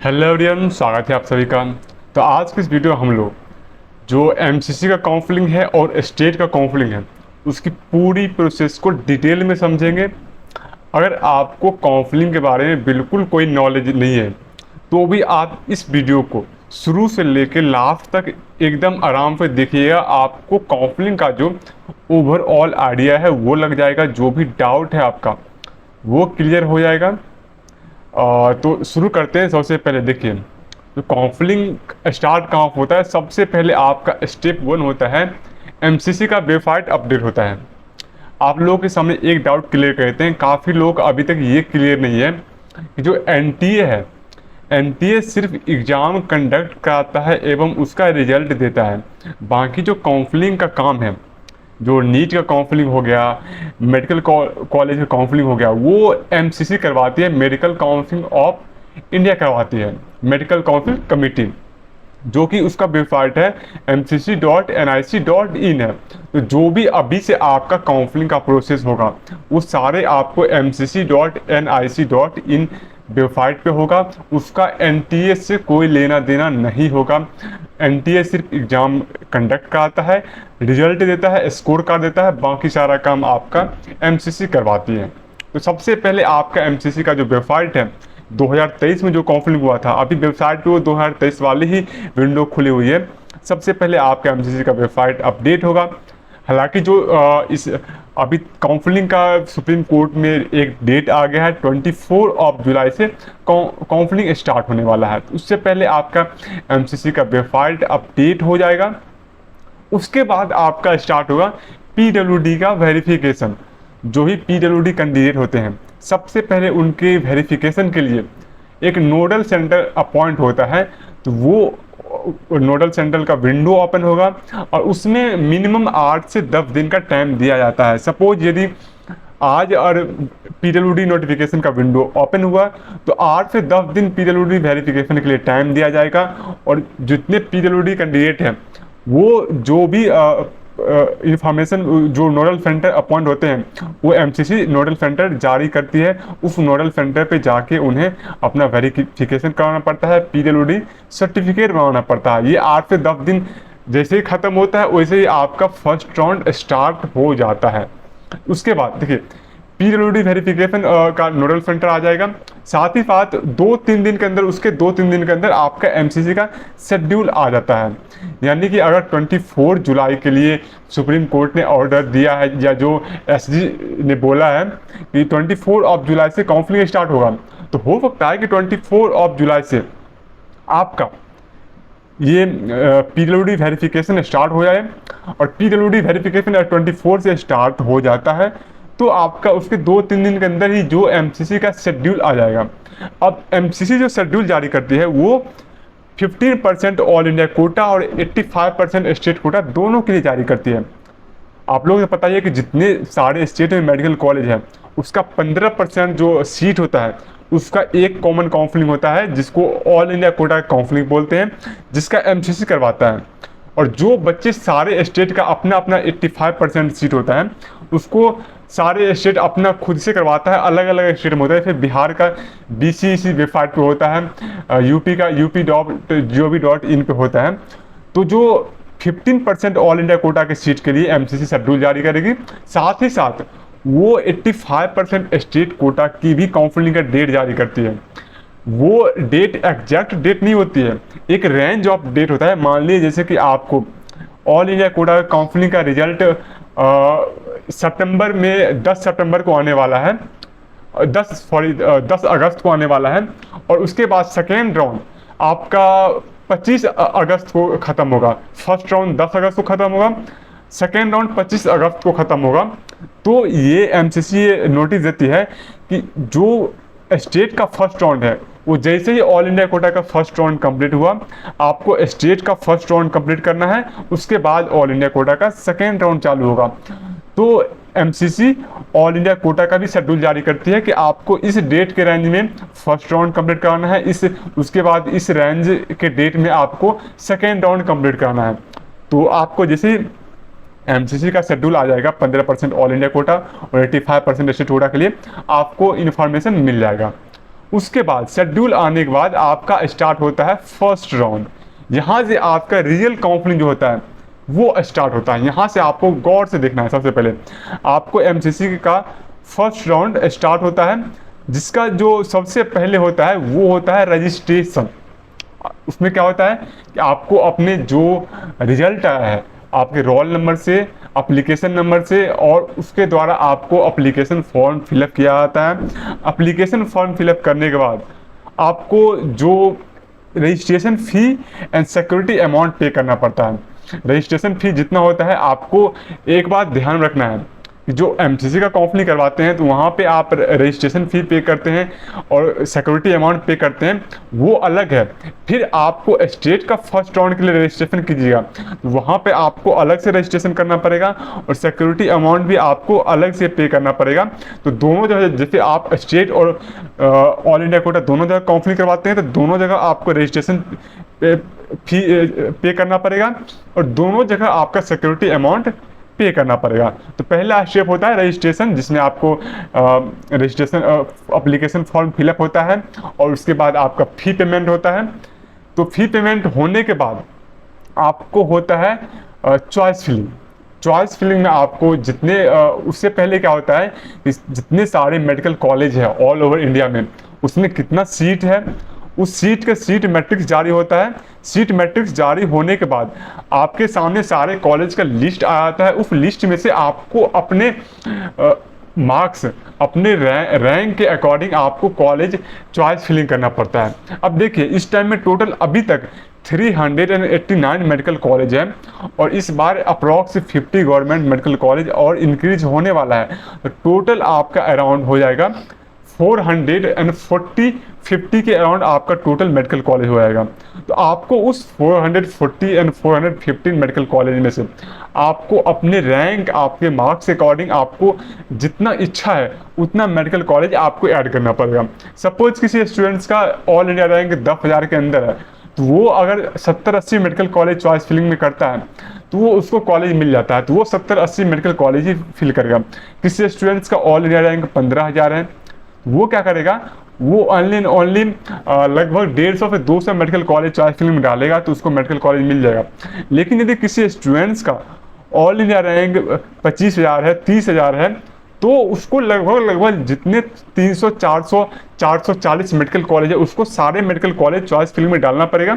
Hello everyone, स्वागत है आप सभी का। तो आज की इस वीडियो में हम लोग जो एमसीसी का काउंसलिंग है और स्टेट का काउंसलिंग है उसकी पूरी प्रोसेस को डिटेल में समझेंगे। अगर आपको काउंसलिंग के बारे में बिल्कुल कोई नॉलेज नहीं है तो भी आप इस वीडियो को शुरू से लेकर लास्ट तक एकदम आराम से देखिएगा। आपको काउंसलिंग का जो ओवरऑल आइडिया है वो लग जाएगा, जो भी डाउट है आपका वो क्लियर हो जाएगा। तो शुरू करते हैं। सबसे पहले देखिए, तो काउंसलिंग स्टार्ट कहाँ होता है। सबसे पहले आपका स्टेप 1 होता है एमसीसी का वेबसाइट अपडेट होता है। आप लोगों के सामने एक डाउट क्लियर करते हैं। काफ़ी लोग अभी तक ये क्लियर नहीं है कि जो एनटीए है, एनटीए सिर्फ एग्ज़ाम कंडक्ट कराता है एवं उसका रिजल्ट देता है। बाकी जो काउंसलिंग का काम है, जो नीट का काउंसलिंग हो गया, मेडिकल कॉलेज का काउंसलिंग हो गया, वो एमसीसी करवाती है। मेडिकल काउंसिल ऑफ इंडिया करवाती है, मेडिकल काउंसिल कमेटी, जो कि उसका वेबसाइट है mcc.nic.in है। तो जो भी अभी से आपका काउंसलिंग का प्रोसेस होगा वो सारे आपको mcc.nic.in वेबसाइट पे होगा। उसका एनटीए से कोई लेना देना नहीं होगा। एनटीए सिर्फ एग्ज़ाम कंडक्ट कराता है, रिजल्ट देता है, स्कोर कार्ड देता है, बाकी सारा काम आपका एमसीसी करवाती है। तो सबसे पहले आपका एमसीसी का जो वेबसाइट है, 2023 में जो काउंसलिंग हुआ था, अभी वेबसाइट पे वो 2023 वाली ही विंडो खुली हुई है। सबसे पहले आपका एमसीसी का वेबसाइट अपडेट होगा। हालांकि जो इस अभी काउंसलिंग का सुप्रीम कोर्ट में एक डेट आ गया है, 24 जुलाई से काउंसलिंग स्टार्ट होने वाला है। उससे पहले आपका एमसीसी का वेबसाइट अपडेट हो जाएगा। उसके बाद आपका स्टार्ट होगा पीडब्ल्यूडी का वेरिफिकेशन। जो भी पीडब्ल्यूडी कैंडिडेट होते हैं, सबसे पहले उनके वेरिफिकेशन के लिए एक नोडल सेंटर अपॉइंट होता है। तो वो नोडल सेंटर का विंडो ओपन होगा और उसमें मिनिमम 8 से 10 दिन का टाइम दिया जाता है। सपोज यदि आज और पीडब्ल्यूडी नोटिफिकेशन का विंडो ओपन हुआ तो 8 से 10 दिन पीडब्ल्यूडी वेरिफिकेशन के लिए टाइम दिया जाएगा। और जितने पीडब्ल्यूडी कैंडिडेट हैं वो जो भी इंफॉर्मेशन जो नोडल सेंटर अपॉइंट होते हैं वो एमसीसी नोडल सेंटर जारी करती है। उस नोडल सेंटर पे जाके उन्हें अपना वेरिफिकेशन कराना पड़ता है, पीडब्ल्यूडी सर्टिफिकेट बनवाना पड़ता है। ये 8 से 10 दिन जैसे ही ख़त्म होता है वैसे ही आपका फर्स्ट राउंड स्टार्ट हो जाता है। उसके बाद देखिए, पीडब्ल्यूडी वेरिफिकेशन का नोडल सेंटर आ जाएगा। साथ ही साथ 2-3 दिन के अंदर, उसके 2-3 दिन के अंदर आपका एमसीसी का शेड्यूल आ जाता है। यानी कि अगर 24 जुलाई के लिए सुप्रीम कोर्ट ने ऑर्डर दिया है या जो एसजी ने बोला है कि 24 जुलाई से काउंसलिंग स्टार्ट होगा, तो हो सकता है कि 24 जुलाई से आपका ये पीडब्ल्यूडी वेरिफिकेशन स्टार्ट हो जाए। और पीडब्ल्यूडी वेरिफिकेशन 24 से स्टार्ट हो जाता है तो आपका उसके 2-3 दिन के अंदर ही जो एमसीसी का शेड्यूल आ जाएगा। अब एमसीसी जो शेड्यूल जारी करती है वो 15% ऑल इंडिया कोटा और 85% स्टेट कोटा दोनों के लिए जारी करती है। आप लोगों को पता है कि जितने सारे स्टेट में मेडिकल कॉलेज है उसका 15% जो सीट होता है उसका एक कॉमन काउंसलिंग होता है, जिसको ऑल इंडिया कोटा काउंसलिंग बोलते हैं, जिसका एमसीसी करवाता है। और जो बच्चे सारे स्टेट का अपना अपना 85% सीट होता है उसको सारे स्टेट अपना खुद से करवाता है। अलग अलग स्टेट में होता है। फिर बिहार का बीसीसी वेबसाइट पे होता है, यूपी का up.gov.in पे होता है। तो जो 15% ऑल इंडिया कोटा के सीट के लिए एमसीसी शेड्यूल जारी करेगी। साथ ही साथ वो 85% स्टेट कोटा की भी काउंसलिंग का डेट जारी करती है। वो डेट एग्जैक्ट डेट नहीं होती है, एक रेंज ऑफ डेट होता है। मान लीजिए जैसे कि आपको ऑल इंडिया कोटा काउंसलिंग का रिजल्ट सितंबर में 10 सितंबर को आने वाला है, 10 अगस्त को आने वाला है। और उसके बाद सेकेंड राउंड आपका 25 अगस्त को ख़त्म होगा। फर्स्ट राउंड 10 अगस्त को ख़त्म होगा, सेकेंड राउंड 25 अगस्त को ख़त्म होगा। तो ये एमसीसी नोटिस देती है कि जो स्टेट का फर्स्ट राउंड है वो जैसे ही ऑल इंडिया कोटा का फर्स्ट राउंड कंप्लीट हुआ, आपको स्टेट का फर्स्ट राउंड कंप्लीट करना है। उसके बाद ऑल इंडिया कोटा का सेकेंड राउंड चालू होगा। तो एमसीसी ऑल इंडिया कोटा का भी शेड्यूल जारी करती है कि आपको इस डेट के रेंज में फर्स्ट राउंड कंप्लीट कराना है, उसके बाद इस रेंज के डेट में आपको सेकेंड राउंड कंप्लीट कराना है। तो आपको जैसे एमसीसी का शेड्यूल आ जाएगा 15% ऑल इंडिया कोटा और 85% स्टेट कोटा के लिए आपको इन्फॉर्मेशन मिल जाएगा। उसके बाद शेड्यूल आने के बाद आपका स्टार्ट होता है फर्स्ट राउंड। यहाँ से आपका रियल काउंसलिंग जो होता है वो स्टार्ट होता है। यहाँ से आपको गौर से देखना है। सबसे पहले आपको एमसीसी का फर्स्ट राउंड स्टार्ट होता है, जिसका जो सबसे पहले होता है वो होता है रजिस्ट्रेशन। उसमें क्या होता है कि आपको अपने जो रिजल्ट आया है आपके रोल नंबर से, एप्लीकेशन नंबर से, और उसके द्वारा आपको एप्लीकेशन फॉर्म फिलअप किया जाता है। एप्लीकेशन फॉर्म फिलअप करने के बाद आपको जो registration fee and security amount पे करना पड़ता है। रजिस्ट्रेशन फ़ी जितना होता है, आपको एक बात ध्यान रखना है कि जो एमसीसी का काउंसलिंग करवाते हैं तो वहाँ पे आप रजिस्ट्रेशन फ़ी पे करते हैं और सिक्योरिटी अमाउंट पे करते हैं, वो अलग है। फिर आपको स्टेट का फर्स्ट राउंड के लिए रजिस्ट्रेशन कीजिएगा तो वहाँ पे आपको अलग से रजिस्ट्रेशन करना पड़ेगा और सिक्योरिटी अमाउंट भी आपको अलग से पे करना पड़ेगा। तो दोनों जगह, जैसे आप स्टेट और ऑल इंडिया कोटा दोनों जगह काउंसलिंग करवाते हैं तो दोनों जगह आपको रजिस्ट्रेशन फी पे करना पड़ेगा और दोनों जगह आपका सिक्योरिटी अमाउंट पे करना पड़ेगा। तो पहला स्टेप होता है रजिस्ट्रेशन, जिसमें आपको रजिस्ट्रेशन एप्लीकेशन फॉर्म फिलअप होता है और उसके बाद आपका फ़ी पेमेंट होता है। तो फ़ी पेमेंट होने के बाद आपको होता है चॉइस फिलिंग। चॉइस फिलिंग में आपको जितने उससे पहले क्या होता है कि जितने सारे मेडिकल कॉलेज है ऑल ओवर इंडिया में, उसमें कितना सीट है, उस सीट का सीट मैट्रिक्स जारी होता है। सीट मैट्रिक्स जारी होने के बाद आपके सामने सारे कॉलेज का लिस्ट आ जाता है। उस लिस्ट में से आपको अपने मार्क्स, अपने रैंक के अकॉर्डिंग आपको कॉलेज चॉइस फिलिंग करना पड़ता है। अब देखिए इस टाइम में टोटल अभी तक 389 मेडिकल कॉलेज है और इस बार अप्रॉक्स 50 गवर्नमेंट मेडिकल कॉलेज और इंक्रीज होने वाला है। तो टोटल आपका अराउंड हो जाएगा 450 के अराउंड आपका टोटल मेडिकल कॉलेज हो जाएगा। तो आपको उस 440 एंड 415 मेडिकल कॉलेज में से आपको अपने रैंक, आपके मार्क्स के अकॉर्डिंग आपको जितना इच्छा है उतना मेडिकल कॉलेज आपको ऐड करना पड़ेगा। सपोज किसी स्टूडेंट्स का ऑल इंडिया रैंक 10,000 के अंदर है तो वो अगर 70-80 मेडिकल कॉलेज चॉइस फिलिंग में करता है तो वो उसको कॉलेज मिल जाता है, तो वो 70-80 मेडिकल कॉलेज ही फिल करेगा। किसी स्टूडेंट्स का ऑल इंडिया रैंक 15,000 है, वो क्या करेगा, वो ओनली लगभग 150 से 200 मेडिकल कॉलेज चॉइस फिलिंग में डालेगा तो उसको मेडिकल कॉलेज मिल जाएगा। लेकिन यदि किसी स्टूडेंट्स का ऑल इंडिया रैंक 25,000 है, 30,000 है, तो उसको लगभग जितने 300, 400, 440 मेडिकल कॉलेज है उसको सारे मेडिकल कॉलेज चॉइस फिलिंग में डालना पड़ेगा,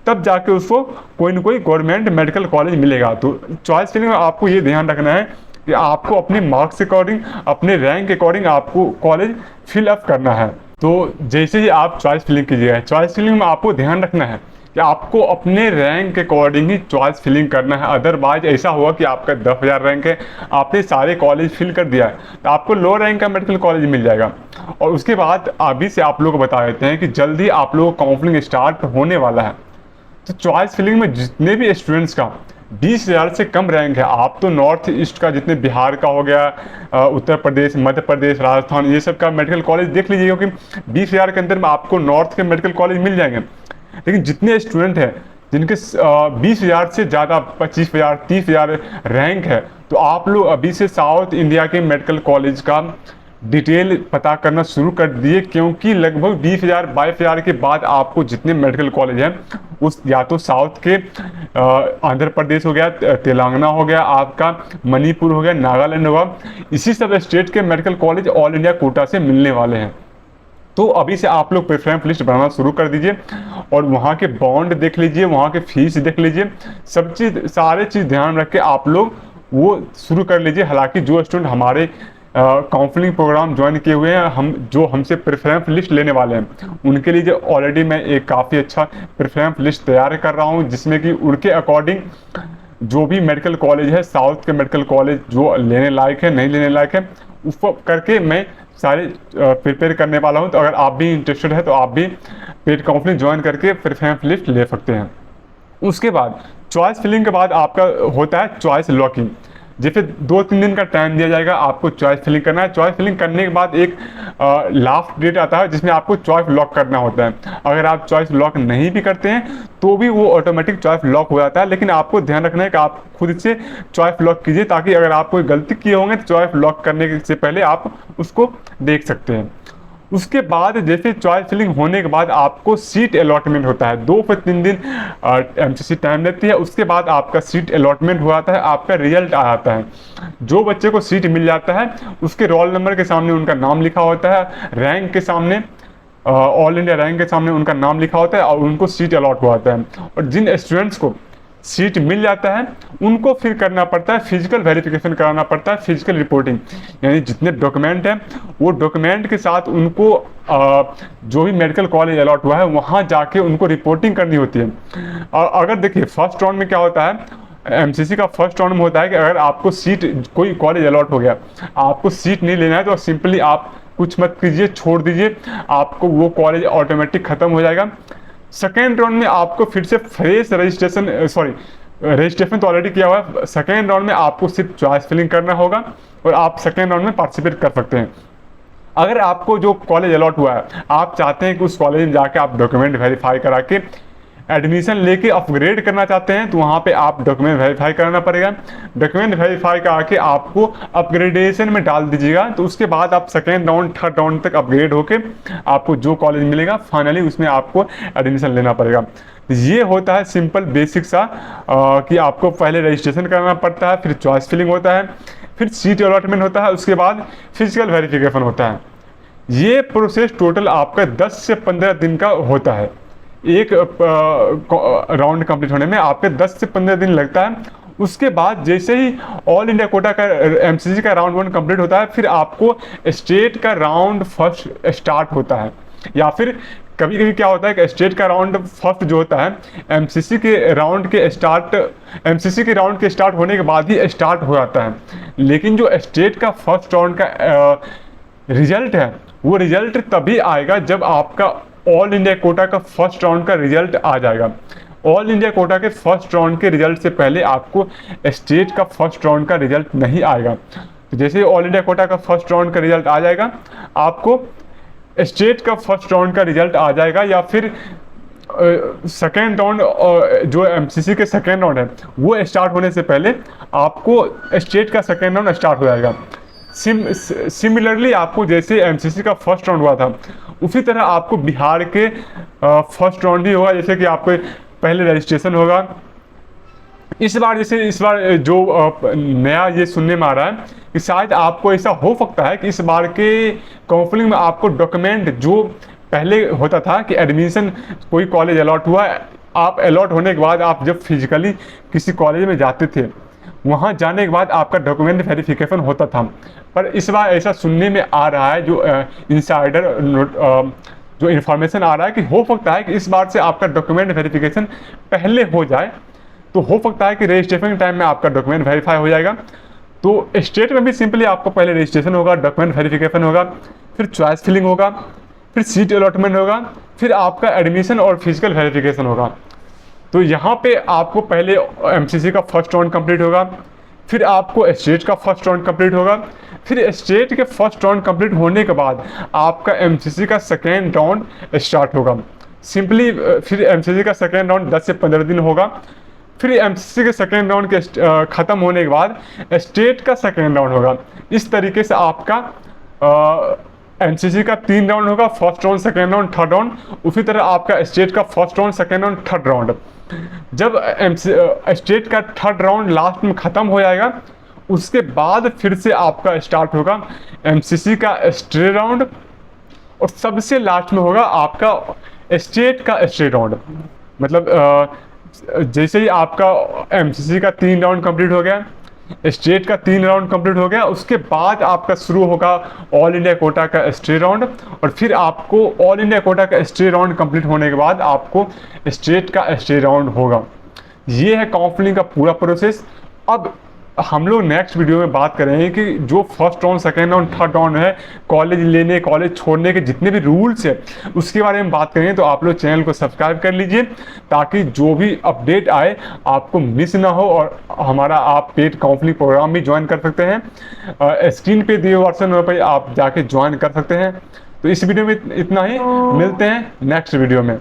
तब जाके उसको कोई ना कोई गवर्नमेंट मेडिकल कॉलेज मिलेगा। तो चॉइस फिलिंग में आपको ये ध्यान रखना है कि आपको अपने मार्क्स के अकॉर्डिंग, अपने रैंक के अकॉर्डिंग आपको कॉलेज फिल अप करना है। तो जैसे ही आप चॉइस फिलिंग कीजिएगा, चॉइस फिलिंग में आपको ध्यान रखना है कि आपको अपने रैंक के अकॉर्डिंग ही चॉइस फिलिंग करना है। अदरवाइज ऐसा होगा कि आपका 10,000 रैंक है, आपने सारे कॉलेज फिल कर दिया है तो आपको लो रैंक का मेडिकल कॉलेज मिल जाएगा। और उसके बाद अभी से आप लोग को बता देते हैं कि जल्दी आप लोगों का काउंसलिंग स्टार्ट होने वाला है। तो चॉइस फिलिंग में जितने भी स्टूडेंट्स का 20,000 से कम रैंक है, आप तो नॉर्थ ईस्ट का जितने बिहार का हो गया, उत्तर प्रदेश, मध्य प्रदेश, राजस्थान, ये सब का मेडिकल कॉलेज देख लीजिए, क्योंकि 20,000 के अंदर में आपको नॉर्थ के मेडिकल कॉलेज मिल जाएंगे। लेकिन जितने स्टूडेंट हैं जिनके 20,000 से ज़्यादा, 25,000, 30,000 रैंक है, तो आप लोग अभी से साउथ इंडिया के मेडिकल कॉलेज का डिटेल पता करना शुरू कर दिए, क्योंकि लगभग 20,000, 22,000 के बाद आपको जितने मेडिकल कॉलेज हैं उस या तो साउथ के आंध्र प्रदेश हो गया, तेलंगाना हो गया, आपका मणिपुर हो गया, नागालैंड होगा, इसी सब स्टेट के medical college all India quota से मिलने वाले हैं। तो अभी से आप लोग प्रेफरेंस लिस्ट बनाना शुरू कर दीजिए और वहाँ के बॉन्ड देख लीजिए, वहाँ के फीस देख लीजिए, सब चीज़, सारे चीज़ ध्यान रख के आप लोग वो शुरू कर लीजिए। हालांकि जो स्टूडेंट हमारे काउंसलिंग प्रोग्राम ज्वाइन किए हुए हैं, हम जो हमसे प्रेफरेंस लिस्ट लेने वाले हैं, उनके लिए जो ऑलरेडी मैं एक काफ़ी अच्छा प्रेफरेंस लिस्ट तैयार कर रहा हूं, जिसमें कि उनके अकॉर्डिंग जो भी मेडिकल कॉलेज है, साउथ के मेडिकल कॉलेज जो लेने लायक है, नहीं लेने लायक है, उसको करके मैं सारे प्रिपेयर करने वाला हूं। तो अगर आप भी इंटरेस्टेड है तो आप भी पेड काउंसलिंग ज्वाइन करके प्रेफरेंस लिस्ट ले सकते हैं। उसके बाद चॉइस फिलिंग के बाद आपका होता है चॉइस लॉकिंग। जैसे 2-3 दिन का टाइम दिया जाएगा, आपको चॉइस फिलिंग करना है। चॉइस फिलिंग करने के बाद एक लास्ट डेट आता है जिसमें आपको चॉइस लॉक करना होता है। अगर आप चॉइस लॉक नहीं भी करते हैं तो भी वो ऑटोमेटिक चॉइस लॉक हो जाता है, लेकिन आपको ध्यान रखना है कि आप खुद से चॉइस लॉक कीजिए, ताकि अगर आप कोई गलती किए होंगे तो चॉइस लॉक करने से पहले आप उसको देख सकते हैं। उसके बाद जैसे चॉइस फिलिंग होने के बाद आपको सीट अलॉटमेंट होता है, 2 से 3 दिन एमसीसी टाइम लेती है। उसके बाद आपका सीट अलॉटमेंट हो जाता है, आपका रिजल्ट आ जाता है। जो बच्चे को सीट मिल जाता है उसके रोल नंबर के सामने उनका नाम लिखा होता है, रैंक के सामने ऑल इंडिया रैंक के सामने उनका नाम लिखा होता है और उनको सीट अलॉट हो जाता है। और जिन स्टूडेंट्स को सीट मिल जाता है उनको फिर करना पड़ता है फिजिकल वेरिफिकेशन कराना पड़ता है, फिजिकल रिपोर्टिंग, यानी जितने डॉक्यूमेंट हैं वो डॉक्यूमेंट के साथ उनको जो भी मेडिकल कॉलेज अलॉट हुआ है वहाँ जाके उनको रिपोर्टिंग करनी होती है। और अगर देखिए फर्स्ट राउंड में क्या होता है, एमसीसी का फर्स्ट राउंड में होता है कि अगर आपको सीट कोई कॉलेज अलॉट हो गया, आपको सीट नहीं लेना है तो सिंपली आप कुछ मत कीजिए, छोड़ दीजिए, आपको वो कॉलेज ऑटोमेटिक खत्म हो जाएगा। सेकेंड राउंड में आपको फिर से फ्रेश रजिस्ट्रेशन रजिस्ट्रेशन तो ऑलरेडी किया हुआ है, सेकेंड राउंड में आपको सिर्फ चॉइस फिलिंग करना होगा और आप सेकेंड राउंड में पार्टिसिपेट कर सकते हैं। अगर आपको जो कॉलेज अलॉट हुआ है आप चाहते हैं कि उस कॉलेज में जाके आप डॉक्यूमेंट वेरीफाई करा के एडमिशन लेके अपग्रेड करना चाहते हैं तो वहाँ पे आप डॉक्यूमेंट वेरीफाई कराना पड़ेगा। डॉक्यूमेंट वेरीफाई करा के आपको अपग्रेडेशन में डाल दीजिएगा, तो उसके बाद आप सेकेंड राउंड थर्ड राउंड तक अपग्रेड होके आपको जो कॉलेज मिलेगा फाइनली उसमें आपको एडमिशन लेना पड़ेगा। ये होता है सिंपल बेसिक सा कि आपको पहले रजिस्ट्रेशन करना पड़ता है, फिर चॉइस फिलिंग होता है, फिर सीट अलॉटमेंट होता है, उसके बाद फिजिकल वेरिफिकेशन होता है। ये प्रोसेस टोटल आपका 10 से 15 दिन का होता है। एक राउंड कंप्लीट होने में आपके 10 से 15 दिन लगता है। उसके बाद जैसे ही ऑल इंडिया कोटा का एमसीसी का राउंड 1 कंप्लीट होता है फिर आपको स्टेट का राउंड फर्स्ट स्टार्ट होता है, या फिर कभी कभी क्या होता है कि स्टेट का राउंड फर्स्ट जो होता है एमसीसी के राउंड के स्टार्ट होने के बाद ही स्टार्ट हो जाता है। लेकिन जो स्टेट का फर्स्ट राउंड का रिजल्ट है वो रिजल्ट तभी आएगा जब आपका ऑल इंडिया कोटा का फर्स्ट राउंड का रिजल्ट आ जाएगा। ऑल इंडिया कोटा के फर्स्ट राउंड के रिजल्ट से पहले आपको स्टेट का फर्स्ट राउंड का रिजल्ट नहीं आएगा। तो जैसे ऑल इंडिया कोटा का फर्स्ट राउंड का रिजल्ट आ जाएगा आपको स्टेट का फर्स्ट राउंड का रिजल्ट आ जाएगा, या फिर सेकेंड राउंड जो एमसीसी के सेकेंड राउंड है वो स्टार्ट होने से पहले आपको स्टेट का सेकेंड राउंड स्टार्ट हो जाएगा। सिमिलरली आपको जैसे एमसीसी का फर्स्ट राउंड हुआ था उसी तरह आपको बिहार के फर्स्ट राउंड भी होगा, जैसे कि आपको पहले रजिस्ट्रेशन होगा। इस बार जो नया ये सुनने में आ रहा है कि शायद आपको ऐसा हो सकता है कि इस बार के काउंसलिंग में आपको डॉक्यूमेंट जो पहले होता था कि एडमिशन कोई कॉलेज अलॉट हुआ, आप अलॉट होने के बाद आप जब फिजिकली किसी कॉलेज में जाते थे वहाँ जाने के बाद आपका डॉक्यूमेंट वेरिफिकेशन होता था, पर इस बार ऐसा सुनने में आ रहा है जो इनसाइडर जो इन्फॉर्मेशन आ रहा है कि हो सकता है कि इस बार से आपका डॉक्यूमेंट वेरिफिकेशन पहले हो जाए, तो हो सकता है कि रजिस्ट्रेशन टाइम में आपका डॉक्यूमेंट वेरीफाई हो जाएगा। तो स्टेट में भी सिंपली आपको पहले रजिस्ट्रेशन होगा, डॉक्यूमेंट वेरिफिकेशन होगा, फिर चॉइस फिलिंग होगा, फिर सीट अलॉटमेंट होगा, फिर आपका एडमिशन और फिजिकल वेरिफिकेशन होगा। तो यहाँ पे आपको पहले एमसीसी का फर्स्ट राउंड कंप्लीट होगा, फिर आपको स्टेट का फर्स्ट राउंड कंप्लीट होगा, फिर स्टेट के फर्स्ट राउंड कंप्लीट होने के बाद आपका एमसीसी का सेकेंड राउंड स्टार्ट होगा। सिंपली फिर एमसीसी का सेकेंड राउंड 10 से 15 दिन होगा, फिर एमसीसी के सेकेंड राउंड के ख़त्म होने के बाद स्टेट का सेकेंड राउंड होगा। इस तरीके से आपका एमसीसी का 3 राउंड होगा, first round, second round, third round. उसी तरह आपका स्टेट का first round, second round, third round. जब स्टेट का थर्ड राउंड लास्ट में ख़त्म हो जाएगा उसके बाद फिर से आपका स्टार्ट होगा एमसीसी का स्टेट राउंड, और सबसे लास्ट में होगा आपका स्टेट का स्टेट राउंड। मतलब जैसे ही आपका एमसीसी का 3 राउंड कंप्लीट हो गया, स्टेट का 3 राउंड कंप्लीट हो गया, उसके बाद आपका शुरू होगा ऑल इंडिया कोटा का स्टेट राउंड, और फिर आपको ऑल इंडिया कोटा का स्टेट राउंड कंप्लीट होने के बाद आपको स्टेट का स्टेट राउंड होगा। ये है काउंसलिंग का पूरा प्रोसेस। अब हम लोग नेक्स्ट वीडियो में बात करेंगे कि जो first round, second round, third round है, कॉलेज लेने, कॉलेज छोड़ने के जितने भी रूल्स है उसके बारे में बात करेंगे। तो आप लोग चैनल को सब्सक्राइब कर लीजिए ताकि जो भी अपडेट आए आपको मिस ना हो, और हमारा आप पेड काउंसलिंग प्रोग्राम भी ज्वाइन कर सकते हैं। स्क्रीन पे दिए व्हाट्सएप पर आप जाके ज्वाइन कर सकते हैं। तो इस वीडियो में इतना ही, मिलते हैं नेक्स्ट वीडियो में।